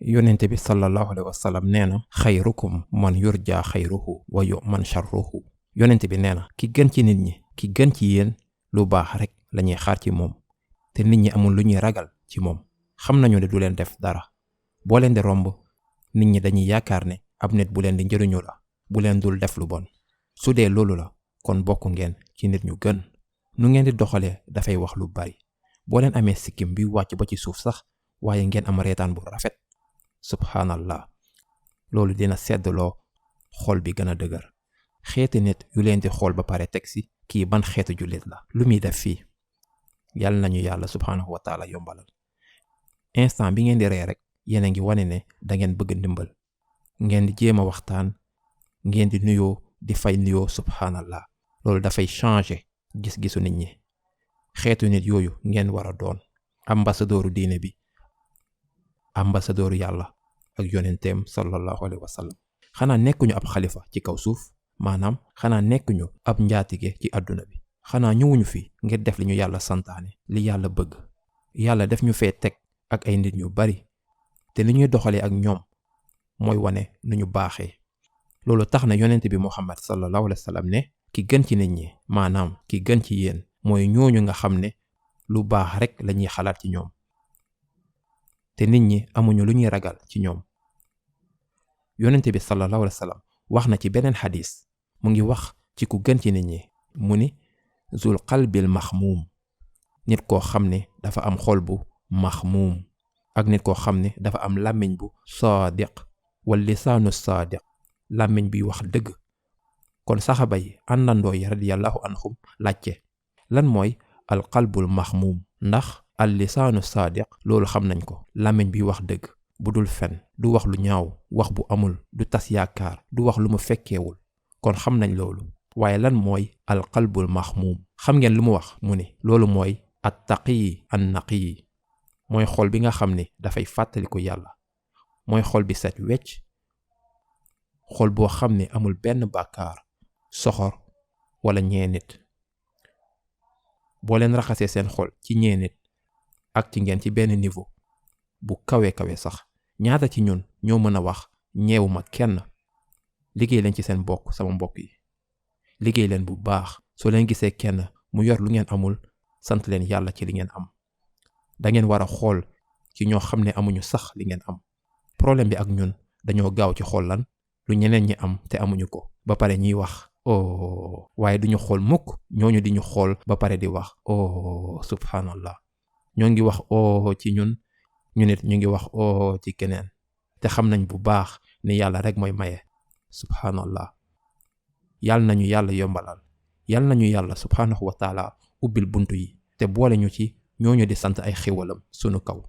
yonente bi sallallahu alayhi wa sallam nee na xayrukum man yurja xayruhu wa yu'man sharruhu. yonente bi nee na ki gën ci nit ñi, ki gën ci yéen lu baax rek lañuy xaar ci moom, te nit ñi amul lu ñuy ragal ci moom. xam nañu ne du leen def dara. boo leen di romb nit ñi dañuy yaakaar ne ab nit bu leen di njëriñu la, bu leen dul def lu bon. su dee loolu la kon bokk ngeen ci nit ñu gën. nu ngeen di doxalee dafay wax lu bari. boo leen amee sikkim bi wàcc ba ci suuf sax waaye ngeen am reetaan bu rafet, subhanallah, loolu dina seddloo xol bi gën a dëgër. xeeti nit yu leen di xool ba pare teg si kii ban xeetu jullit la, lu muy def fii. yàlla nañu yàlla subhanahu wa taala yombalal. instant bi ngeen di ree rek yéen a ngi wane ne da ngeen bëgg ndimbal. ngeen di jéem a waxtaan, ngeen di nuyoo, di fay nuyoo, subhanallah, loolu dafay changer gis-gisu nit ñi. xeetu nit yooyu ngeen war a doon ambassadooru diine bi, ambassadooru yàlla ak yonenteem sallallahu alayhi wa sallam. xanaa nekkuñu ab xalifa ci kaw suuf, maanaam xanaa nekkuñu ab njaatige ci àdduna bi. xanaa ñëwuñu fi ngir def li ñu yàlla santaane, li yàlla bëgg. yàlla def ñu fee teg ak ay nit ñu bari, te li ñuy doxalee ak ñoom mooy wane nu ñu baaxee. loolu tax na yonent bi Muhammad sallallahu alayhi wa sallam ne ki gën ci nit ñi, maanaam ki gën ci yéen mooy ñooñu nga xam ne lu baax rek lañuy xalaat ci ñoom, te nit ñi amuñu lu ñuy ragal ci ñoom. yonent bi sallallahu alayhi wa sallam wax na ci beneen xadis, mu ngi wax ci ku gën ci nit ñi, mu ni zul qalbil maxmuum, nit koo xam ne dafa am xol bu maxmuum, ak nit koo xam ne dafa am làmmiñ bu saadiq wal lisaanu saadiq, làmmiñ bi wax dëgg. kon saxaba yi àndandoo yi radiyallahu anhum laajte lan mooy al qalbul maxmuum, ndax al lisaanu saadiq loolu xam nañ ko, làmmiñ bi wax dëgg, bu dul fen, du wax lu ñaaw, wax bu amul, du tas yaakaar, du wax lu mu fekkeewul, kon xam nañ loolu. waaye lan mooy al qalbul maxmuum? xam ngeen lu mu wax? mu ni loolu mooy at taqiyi an naqiyi, mooy xol bi nga xam ne dafay fàttaliku yàlla, mooy xol bi set wecc, xol boo xam ne amul benn bàkkaar, soxor wala ñee nit. boo leen raxasee seen xol ci ñee nit ak ci ngeen ci benn niveau bu kawe sax, ñaata ci ñun ñoo mën a wax ñeewuma kenn? liggéey leen ci seen bokk, sama mbokk yi, liggéey leen bu baax. soo leen gisee kenn mu yor lu ngeen amul, sant leen yàlla ci li ngeen am. da ngeen war a xool ci ñoo xam ne amuñu sax li ngeen am. problème bi ak ñun dañoo gaaw ci xool lan lu ñeneen ñi am te amuñu ko, ba pare ñuy wax oh, waaye duñu xool mukk ñooñu di ñu xool ba pare di wax oh, subhanallah. ñoo ngi wax oh ci ñun, ñu nit ñu ngi wax oh ci keneen, te xam nañ bu baax ne yàlla rek mooy maye, subhanallah. yàlla nañu yàlla yombalal, yàlla nañu yàlla subhanahu wa taala ubbil buntu yi te boole ñu ci ñooñu di sant ay xéwalam sunu kaw.